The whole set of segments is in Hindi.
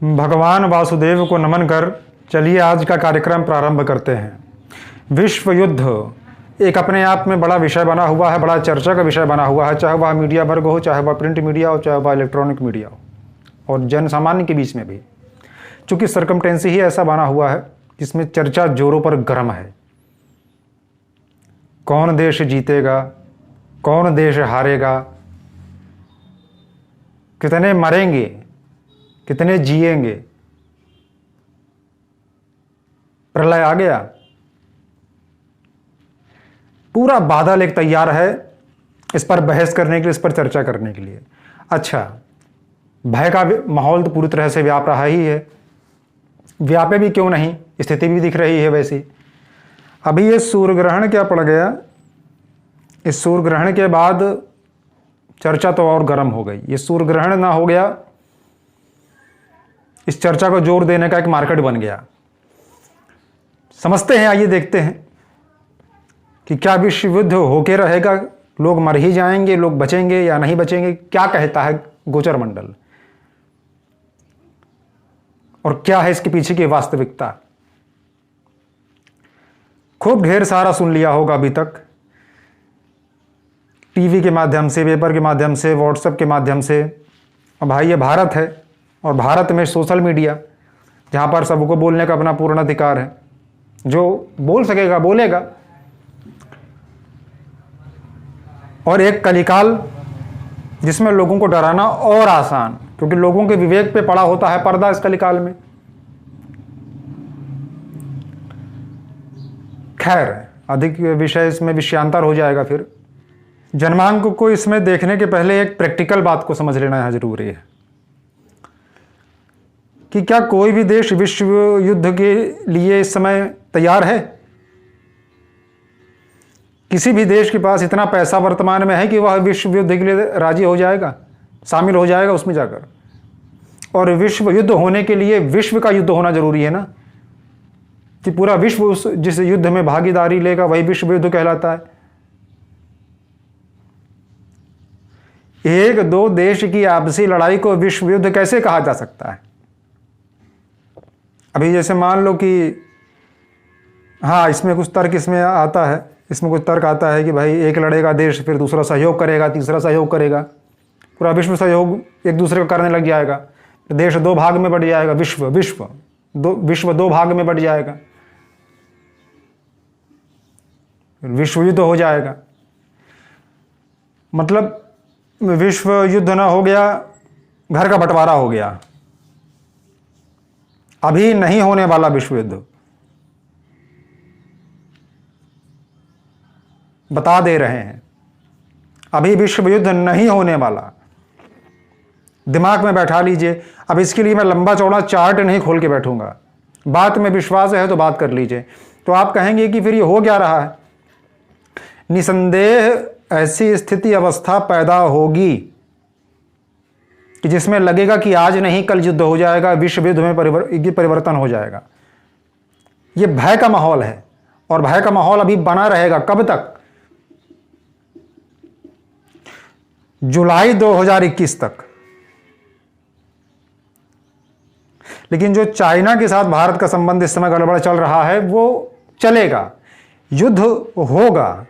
भगवान वासुदेव को नमन कर चलिए आज का कार्यक्रम प्रारंभ करते हैं। विश्व युद्ध एक अपने आप में बड़ा विषय बना हुआ है, बड़ा चर्चा का विषय बना हुआ है, चाहे वह मीडिया वर्ग हो, चाहे वह प्रिंट मीडिया हो, चाहे वह इलेक्ट्रॉनिक मीडिया हो, और जन सामान्य के बीच में भी। चूँकि सर्कमटेंसी ही ऐसा बना हुआ है जिसमें चर्चा जोरों पर गर्म है। कौन देश जीतेगा, कौन देश हारेगा, कितने मरेंगे, कितने जिएंगे, प्रलय आ गया, पूरा बादल एक तैयार है इस पर बहस करने के लिए, इस पर चर्चा करने के लिए। अच्छा, भय का माहौल तो पूरी तरह से व्याप रहा ही है, व्यापे भी क्यों नहीं, स्थिति भी दिख रही है वैसी। अभी ये सूर्य ग्रहण क्या पड़ गया, इस सूर्य ग्रहण के बाद चर्चा तो और गर्म हो गई। ये सूर्य ग्रहण ना हो गया, इस चर्चा को जोर देने का एक मार्केट बन गया। समझते हैं, आइए देखते हैं कि क्या विश्व युद्ध होके रहेगा, लोग मर ही जाएंगे, लोग बचेंगे या नहीं बचेंगे, क्या कहता है गोचर मंडल, और क्या है इसके पीछे की वास्तविकता। खूब ढेर सारा सुन लिया होगा अभी तक, टीवी के माध्यम से, पेपर के माध्यम से, व्हाट्सएप के माध्यम से। और भाई ये भारत है, और भारत में सोशल मीडिया, जहाँ पर सबको बोलने का अपना पूर्ण अधिकार है, जो बोल सकेगा बोलेगा। और एक कलिकाल जिसमें लोगों को डराना और आसान, क्योंकि लोगों के विवेक पे पड़ा होता है पर्दा इस कलिकाल में। खैर, अधिक विषय इसमें विषयांतर हो जाएगा। फिर जन्मांक को इसमें देखने के पहले एक प्रैक्टिकल बात को समझ लेना यहाँ जरूरी है कि क्या कोई भी देश विश्व युद्ध के लिए इस समय तैयार है। किसी भी देश के पास इतना पैसा वर्तमान में है कि वह विश्व युद्ध के लिए राजी हो जाएगा, शामिल हो जाएगा उसमें जाकर। और विश्व युद्ध होने के लिए विश्व का युद्ध होना जरूरी है ना, कि पूरा विश्व उस जिस युद्ध में भागीदारी लेगा वही विश्व युद्ध कहलाता है। एक दो देश की आपसी लड़ाई को विश्व युद्ध कैसे कहा जा सकता है। अभी जैसे मान लो कि हाँ, इसमें कुछ तर्क इसमें आता है, इसमें कुछ तर्क आता है कि भाई एक लड़ेगा देश, फिर दूसरा सहयोग करेगा, तीसरा सहयोग करेगा, पूरा विश्व सहयोग एक दूसरे को करने लग जाएगा, देश दो भाग में बढ़ जाएगा, विश्व दो भाग में बढ़ जाएगा, विश्व युद्ध हो जाएगा। मतलब विश्व युद्ध ना हो गया, घर का बंटवारा हो गया। अभी नहीं होने वाला विश्व युद्ध, बता दे रहे हैं, अभी विश्व युद्ध नहीं होने वाला। दिमाग में बैठा लीजिए। अब इसके लिए मैं लंबा चौड़ा चार्ट नहीं खोल के बैठूंगा, बात में विश्वास है तो बात कर लीजिए। तो आप कहेंगे कि फिर ये हो क्या रहा है। निसंदेह ऐसी स्थिति अवस्था पैदा होगी कि जिसमें लगेगा कि आज नहीं कल युद्ध हो जाएगा, विश्व युद्ध में परिवर्तन हो जाएगा। ये भय का माहौल है, और भय का माहौल अभी बना रहेगा। कब तक? जुलाई 2021 तक। लेकिन जो चाइना के साथ भारत का संबंध इस समय गड़बड़ चल रहा है वो चलेगा, युद्ध होगा,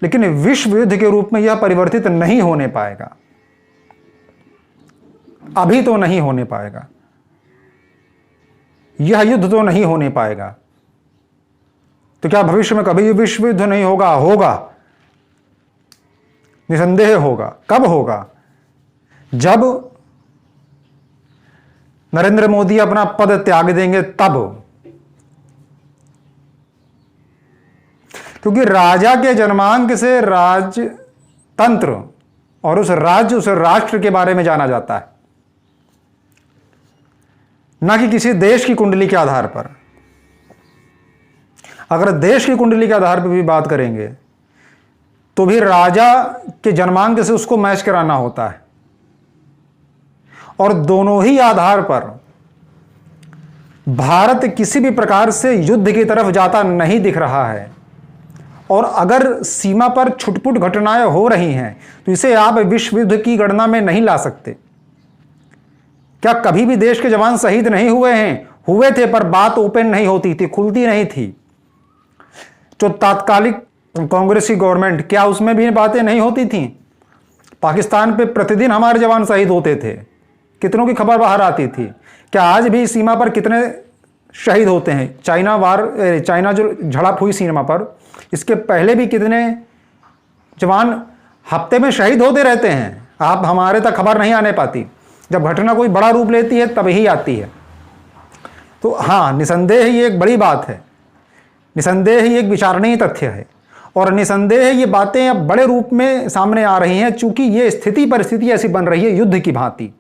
लेकिन विश्व युद्ध के रूप में यह परिवर्तित नहीं होने पाएगा। अभी तो नहीं होने पाएगा, यह युद्ध तो नहीं होने पाएगा। तो क्या भविष्य में कभी विश्व युद्ध नहीं होगा? होगा, निसंदेह होगा। कब होगा? जब नरेंद्र मोदी अपना पद त्याग देंगे तब। क्योंकि राजा के जन्मांक से राजतंत्र और उस राज्य, उस राष्ट्र के बारे में जाना जाता है, ना कि किसी देश की कुंडली के आधार पर। अगर देश की कुंडली के आधार पर भी बात करेंगे तो भी राजा के जन्मांक से उसको मैच कराना होता है, और दोनों ही आधार पर भारत किसी भी प्रकार से युद्ध की तरफ जाता नहीं दिख रहा है। और अगर सीमा पर छुटपुट घटनाएं हो रही हैं तो इसे आप विश्व युद्ध की गणना में नहीं ला सकते। क्या कभी भी देश के जवान शहीद नहीं हुए हैं? हुए थे, पर बात ओपन नहीं होती थी, खुलती नहीं थी। जो तात्कालिक कांग्रेस की गवर्नमेंट, क्या उसमें भी बातें नहीं होती थी? पाकिस्तान पे प्रतिदिन हमारे जवान शहीद होते थे, कितनों की खबर बाहर आती थी। क्या आज भी सीमा पर कितने शहीद होते हैं? चाइना जो झड़प हुई सीमा पर, इसके पहले भी कितने जवान हफ्ते में शहीद होते रहते हैं। आप हमारे तक खबर नहीं आने पाती, जब घटना कोई बड़ा रूप लेती है तब ही आती है। तो हाँ, निसंदेह ये एक बड़ी बात है, निसंदेह ये एक विचारणीय तथ्य है, और निसंदेह ये बातें अब बड़े रूप में सामने आ रही हैं, चूंकि ये स्थिति परिस्थिति ऐसी बन रही है युद्ध की भांति,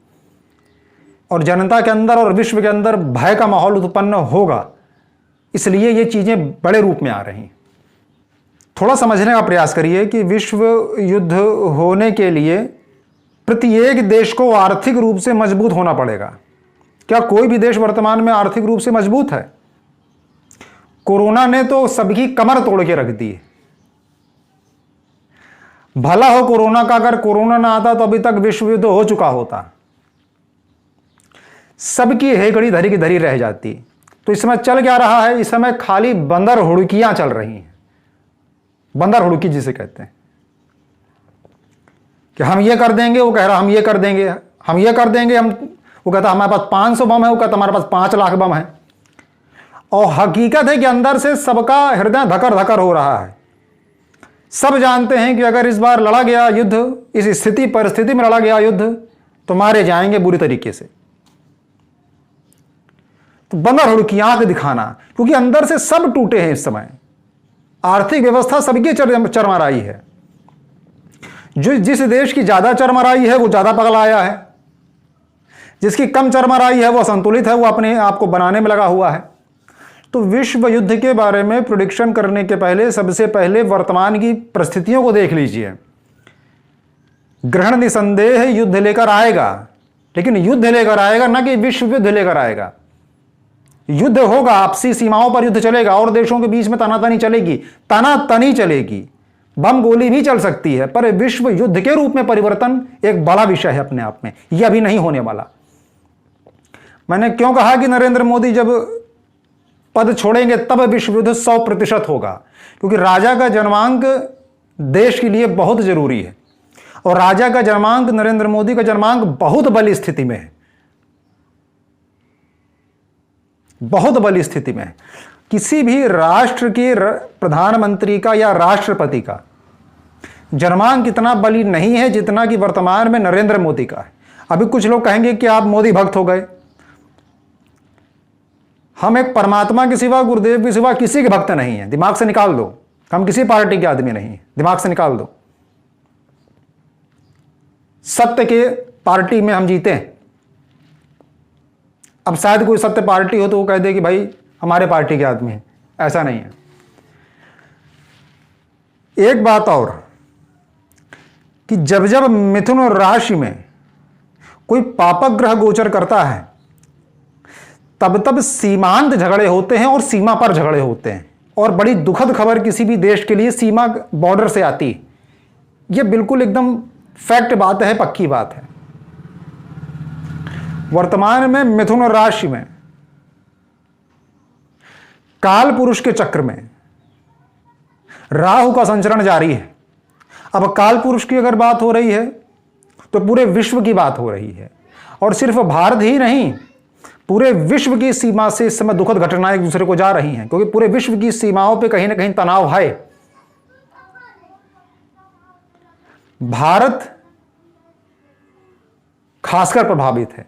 और जनता के अंदर और विश्व के अंदर भय का माहौल उत्पन्न होगा, इसलिए ये चीज़ें बड़े रूप में आ रही हैं। थोड़ा समझने का प्रयास करिए कि विश्व युद्ध होने के लिए प्रत्येक देश को आर्थिक रूप से मजबूत होना पड़ेगा। क्या कोई भी देश वर्तमान में आर्थिक रूप से मजबूत है? कोरोना ने तो सबकी कमर तोड़ के रख दी है। भला हो कोरोना का, अगर कोरोना ना आता तो अभी तक विश्व युद्ध हो चुका होता। सबकी हेकड़ी धरी की धरी रह जाती। तो इस समय चल क्या रहा है? इस समय खाली बंदर हुड़कियां चल रही हैं। बंदर हुड़की जिसे कहते हैं कि हम ये कर देंगे, वो कह रहा हम ये कर देंगे, हम ये कर देंगे, हम, वो कहता हमारे पास 500 बम है, वो कहता हमारे पास 5 लाख बम है। और हकीकत है कि अंदर से सबका हृदय धकर धकर हो रहा है। सब जानते हैं कि अगर इस बार लड़ा गया युद्ध, इस स्थिति परिस्थिति में लड़ा गया युद्ध, तो मारे जाएंगे बुरी तरीके से। तो बंदर हुड़की आंख दिखाना, क्योंकि अंदर से सब टूटे हैं इस समय। आर्थिक व्यवस्था सबकी चरमराई है। जो जिस देश की ज्यादा चरमराई है वो ज्यादा पगलाया है, जिसकी कम चरमराई है वो असंतुलित है, वो अपने आप को बनाने में लगा हुआ है। तो विश्व युद्ध के बारे में प्रेडिक्शन करने के पहले सबसे पहले वर्तमान की परिस्थितियों को देख लीजिए। ग्रहण निसंदेह युद्ध लेकर आएगा, लेकिन युद्ध लेकर आएगा ना कि विश्व युद्ध लेकर आएगा। युद्ध होगा, आपसी सीमाओं पर युद्ध चलेगा और देशों के बीच में तनातनी चलेगी, तनातनी चलेगी, बम गोली भी चल सकती है, पर विश्व युद्ध के रूप में परिवर्तन एक बड़ा विषय है अपने आप में। यह अभी नहीं होने वाला। मैंने क्यों कहा कि नरेंद्र मोदी जब पद छोड़ेंगे तब विश्व युद्ध 100% होगा? क्योंकि राजा का जन्मांक देश के लिए बहुत जरूरी है, और राजा का जन्मांक, नरेंद्र मोदी का जन्मांक बहुत बली स्थिति में है, बहुत बली स्थिति में है। किसी भी राष्ट्र के प्रधानमंत्री का या राष्ट्रपति का जन्मांक इतना बली नहीं है जितना कि वर्तमान में नरेंद्र मोदी का है। अभी कुछ लोग कहेंगे कि आप मोदी भक्त हो गए। हम एक परमात्मा के सिवा, गुरुदेव के सिवा किसी के भक्त नहीं है। दिमाग से निकाल दो, हम किसी पार्टी के आदमी नहीं है, दिमाग से निकाल दो। सत्य के पार्टी में हम जीते हैं। अब शायद कोई सत्य पार्टी हो तो वो कह दे कि भाई हमारे पार्टी के आदमी हैं, ऐसा नहीं है। एक बात और कि जब जब मिथुन राशि में कोई पापक ग्रह गोचर करता है तब तब सीमांत झगड़े होते हैं और सीमा पर झगड़े होते हैं। और बड़ी दुखद खबर किसी भी देश के लिए सीमा बॉर्डर से आती है। यह बिल्कुल एकदम फैक्ट बात है, पक्की बात है। वर्तमान में मिथुन राशि में काल पुरुष के चक्र में राहु का संचरण जारी है। अब काल पुरुष की अगर बात हो रही है तो पूरे विश्व की बात हो रही है, और सिर्फ भारत ही नहीं, पूरे विश्व की सीमा से इस समय दुखद घटनाएं एक दूसरे को जा रही हैं, क्योंकि पूरे विश्व की सीमाओं पे कहीं ना कहीं तनाव है। भारत खासकर प्रभावित है,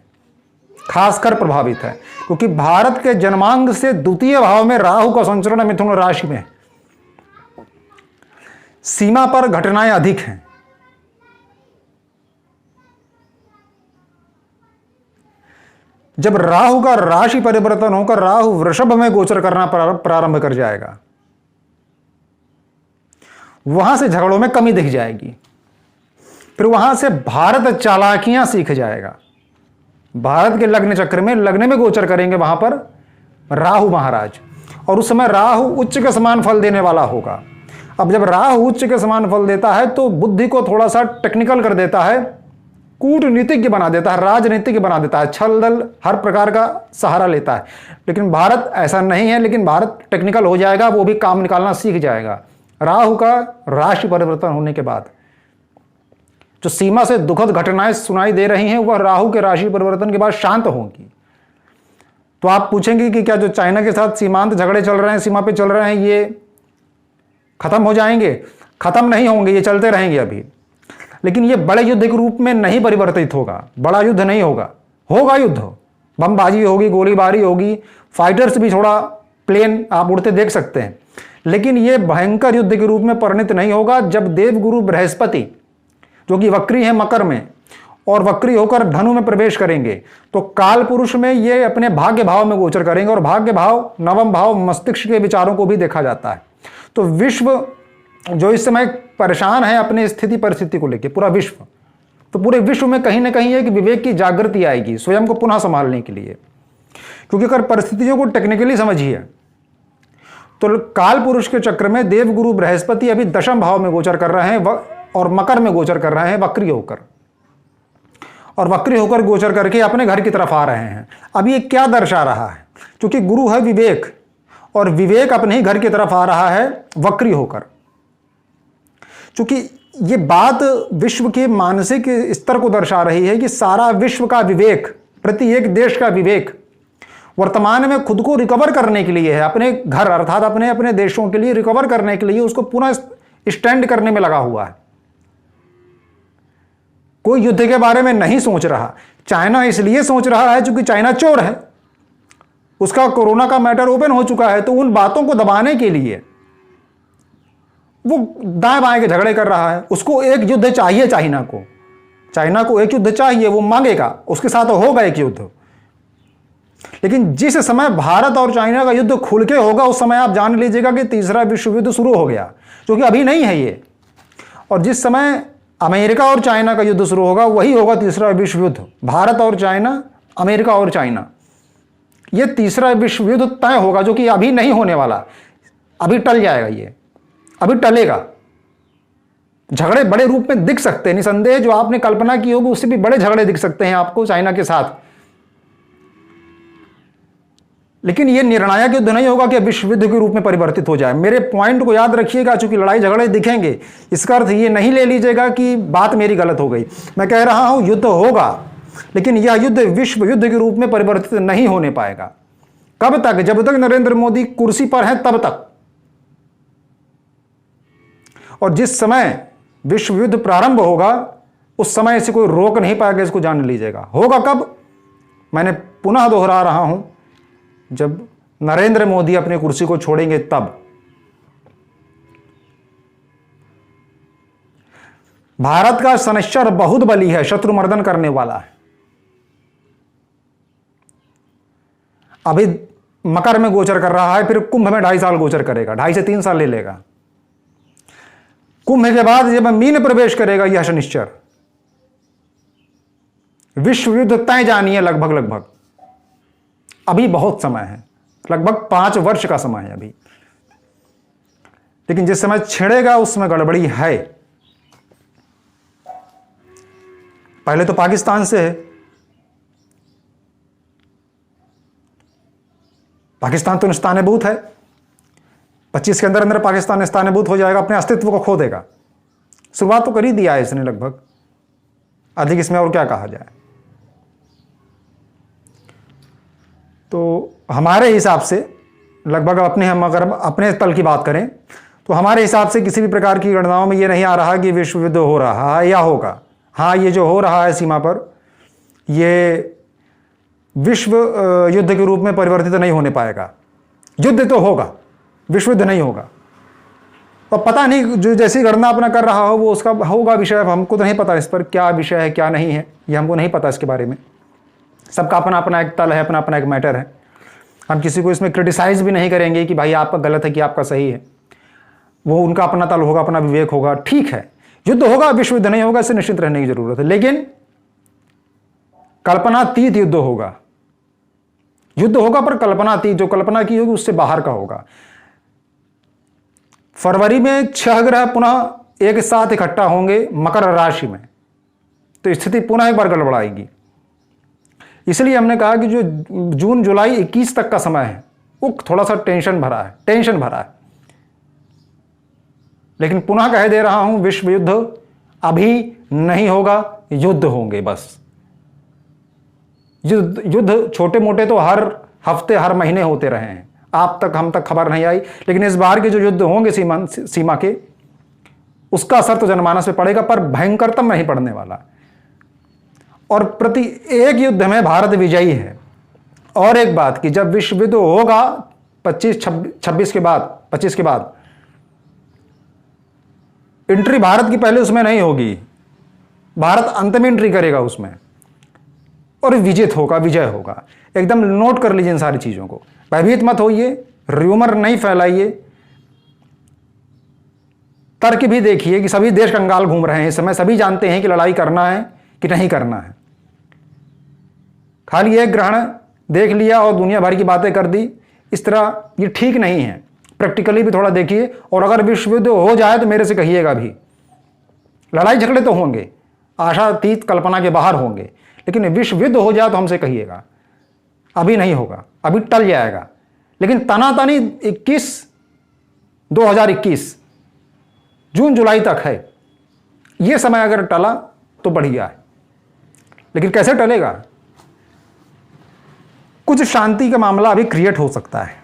खासकर प्रभावित है, क्योंकि भारत के जन्मांक से द्वितीय भाव में राहु का संचरण मिथुन राशि में, सीमा पर घटनाएं अधिक हैं। जब राहु का राशि परिवर्तन होकर राहु वृषभ में गोचर करना प्रारंभ कर जाएगा, वहां से झगड़ों में कमी दिख जाएगी। फिर वहां से भारत चालाकियां सीख जाएगा। भारत के लग्न चक्र में, लग्न में गोचर करेंगे वहां पर राहु महाराज, और उस समय राहु उच्च के समान फल देने वाला होगा। अब जब राहु उच्च के समान फल देता है तो बुद्धि को थोड़ा सा टेक्निकल कर देता है, कूटनीतिज्ञ बना देता है, राजनीतिज्ञ बना देता है, छल दल हर प्रकार का सहारा लेता है। लेकिन भारत ऐसा नहीं है। लेकिन भारत टेक्निकल हो जाएगा, वो भी काम निकालना सीख जाएगा। राहु का राशि परिवर्तन होने के बाद जो सीमा से दुखद घटनाएं सुनाई दे रही हैं, वह राहु के राशि परिवर्तन के बाद शांत होंगी। तो आप पूछेंगे कि क्या जो चाइना के साथ सीमांत झगड़े चल रहे हैं, सीमा पे चल रहे हैं, ये खत्म हो जाएंगे? खत्म नहीं होंगे, ये चलते रहेंगे अभी। लेकिन ये बड़े युद्ध के रूप में नहीं परिवर्तित होगा, बड़ा युद्ध नहीं होगा। होगा युद्ध, बमबाजी होगी, गोलीबारी होगी, फाइटर्स भी थोड़ा प्लेन आप उड़ते देख सकते हैं। लेकिन ये भयंकर युद्ध के रूप में परिणत नहीं होगा। जब देवगुरु बृहस्पति जो कि वक्री है मकर में और वक्री होकर धनु में प्रवेश करेंगे, तो काल पुरुष में ये अपने भाग्य भाव में गोचर करेंगे। और भाग्य भाव, नवम भाव, मस्तिष्क के विचारों को भी देखा जाता है। तो विश्व जो इस समय परेशान है अपनी स्थिति परिस्थिति को लेकर, पूरा विश्व, तो पूरे विश्व में कहीं ना कहीं एक विवेक की जागृति आएगी स्वयं को पुनः संभालने के लिए। क्योंकि अगर परिस्थितियों को टेक्निकली समझिए तो काल पुरुष के चक्र में देवगुरु बृहस्पति अभी दशम भाव में गोचर कर रहे हैं और मकर में गोचर कर रहे हैं वक्री होकर, और वक्री होकर गोचर करके अपने घर की तरफ आ रहे हैं। अब ये क्या दर्शा रहा है? क्योंकि गुरु है विवेक, और विवेक अपने ही घर की तरफ आ रहा है वक्री होकर। क्योंकि ये बात विश्व के मानसिक स्तर को दर्शा रही है कि सारा विश्व का विवेक, प्रति एक देश का विवेक वर्तमान में खुद को रिकवर करने के लिए है, अपने घर अर्थात अपने अपने देशों के लिए रिकवर करने के लिए उसको पुनः स्टैंड करने में लगा हुआ है। कोई युद्ध के बारे में नहीं सोच रहा। चाइना इसलिए सोच रहा है क्योंकि चाइना चोर है, उसका कोरोना का मैटर ओपन हो चुका है। तो उन बातों को दबाने के लिए वो दाएं बाएं के झगड़े कर रहा है। उसको एक युद्ध चाहिए, चाइना को एक युद्ध चाहिए, वो मांगेगा, उसके साथ होगा एक युद्ध। लेकिन जिस समय भारत और चाइना का युद्ध खुल के होगा, उस समय आप जान लीजिएगा कि तीसरा विश्व युद्ध शुरू हो गया, क्योंकि अभी नहीं है ये। और जिस समय अमेरिका और चाइना का युद्ध शुरू होगा, वही होगा तीसरा विश्व युद्ध। भारत और चाइना, अमेरिका और चाइना, ये तीसरा विश्व युद्ध तय होगा, जो कि अभी नहीं होने वाला, अभी टल जाएगा, ये अभी टलेगा। झगड़े बड़े रूप में दिख सकते हैं, निसंदेह जो आपने कल्पना की होगी उससे भी बड़े झगड़े दिख सकते हैं आपको चाइना के साथ। लेकिन यह निर्णायक युद्ध नहीं होगा कि विश्व युद्ध के रूप में परिवर्तित हो जाए। मेरे पॉइंट को याद रखिएगा, चूंकि लड़ाई झगड़े दिखेंगे, इसका अर्थ ये नहीं ले लीजिएगा कि बात मेरी गलत हो गई। मैं कह रहा हूं युद्ध होगा, लेकिन यह युद्ध विश्व युद्ध के रूप में परिवर्तित नहीं होने पाएगा। कब तक? जब तक नरेंद्र मोदी कुर्सी पर हैं तब तक। और जिस समय विश्व युद्ध प्रारंभ होगा, उस समय इसे कोई रोक नहीं पाएगा, इसको जान लीजिएगा। होगा कब? मैंने पुनः दोहरा रहा हूं, जब नरेंद्र मोदी अपनी कुर्सी को छोड़ेंगे तब। भारत का शनिश्चर बहुत बली है, शत्रु मर्दन करने वाला है। अभी मकर में गोचर कर रहा है, फिर कुंभ में 2.5 साल गोचर करेगा, 2.5 से 3 साल ले लेगा। कुंभ के बाद जब मीन प्रवेश करेगा यह शनिश्चर, विश्व युद्ध तय जानिए लगभग अभी बहुत समय है, लगभग 5 वर्ष का समय है अभी। लेकिन जिस समय छिड़ेगा उस समय गड़बड़ी है। पहले तो पाकिस्तान से है, पाकिस्तान तो निस्तानेबूत है। 25 के अंदर पाकिस्तान निस्तानेबूत हो जाएगा, अपने अस्तित्व को खो देगा। शुरुआत तो कर ही दिया है इसने लगभग, अधिक इसमें और क्या कहा जाए। तो हमारे हिसाब से लगभग हम अगर अपने तल की बात करें तो हमारे हिसाब से किसी भी प्रकार की गणनाओं में ये नहीं आ रहा कि विश्व युद्ध हो रहा है या होगा। हाँ, ये जो हो रहा है सीमा पर, ये विश्व युद्ध के रूप में परिवर्तित नहीं होने पाएगा। युद्ध तो होगा, विश्व युद्ध नहीं होगा। और पता नहीं जो जैसी गणना अपना कर रहा हो वो उसका होगा विषय। हमको तो नहीं पता इस पर क्या विषय है क्या नहीं है, ये हमको नहीं पता इसके बारे में। सबका अपना अपना एक तल है, अपना अपना एक मैटर है। हम किसी को इसमें क्रिटिसाइज भी नहीं करेंगे कि भाई आपका गलत है कि आपका सही है। वो उनका अपना तल होगा, अपना विवेक होगा, ठीक है। युद्ध होगा, विश्व युद्ध नहीं होगा, इससे निश्चित रहने की जरूरत है। लेकिन कल्पनातीत युद्ध होगा। युद्ध होगा पर कल्पनातीत, जो कल्पना की होगी उससे बाहर का होगा। फरवरी में 6 ग्रह पुनः एक साथ इकट्ठा होंगे मकर राशि में, तो स्थिति पुनः एक बार गड़बड़ाएगी। इसलिए हमने कहा कि जो जून जुलाई 21 तक का समय है वो थोड़ा सा टेंशन भरा है। लेकिन पुनः कह दे रहा हूं, विश्व युद्ध अभी नहीं होगा, युद्ध होंगे बस। युद्ध छोटे मोटे तो हर हफ्ते हर महीने होते रहे हैं, आप तक हम तक खबर नहीं आई, लेकिन इस बार के जो युद्ध होंगे सीमा के, उसका असर तो जनमानस पे पड़ेगा, पर भयंकरतम नहीं पड़ने वाला। और प्रति एक युद्ध में भारत विजयी है। और एक बात कि जब विश्व युद्ध होगा 25 के बाद एंट्री भारत की पहले उसमें नहीं होगी, भारत अंत में एंट्री करेगा उसमें और विजय होगा। एकदम नोट कर लीजिए इन सारी चीजों को, भयभीत मत होइए, र्यूमर नहीं फैलाइए, तर्क भी देखिए कि सभी देश कंगाल घूम रहे हैं इस समय, सभी जानते हैं कि लड़ाई करना है कि नहीं करना है। खाली एक ग्रहण देख लिया और दुनिया भर की बातें कर दी, इस तरह ये ठीक नहीं है। प्रैक्टिकली भी थोड़ा देखिए, और अगर विश्व युद्ध हो जाए तो मेरे से कहिएगा भी। लड़ाई झगड़े तो होंगे, आशातीत कल्पना के बाहर होंगे, लेकिन विश्व युद्ध हो जाए तो हमसे कहिएगा। अभी नहीं होगा, अभी टल जाएगा, लेकिन तनातनी 2021 जून जुलाई तक है। यह समय अगर टला तो बढ़िया है, लेकिन कैसे टलेगा? कुछ शांति का मामला अभी क्रिएट हो सकता है।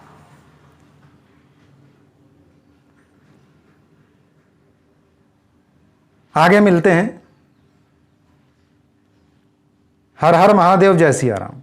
आगे मिलते हैं। हर हर महादेव, जय सिया राम।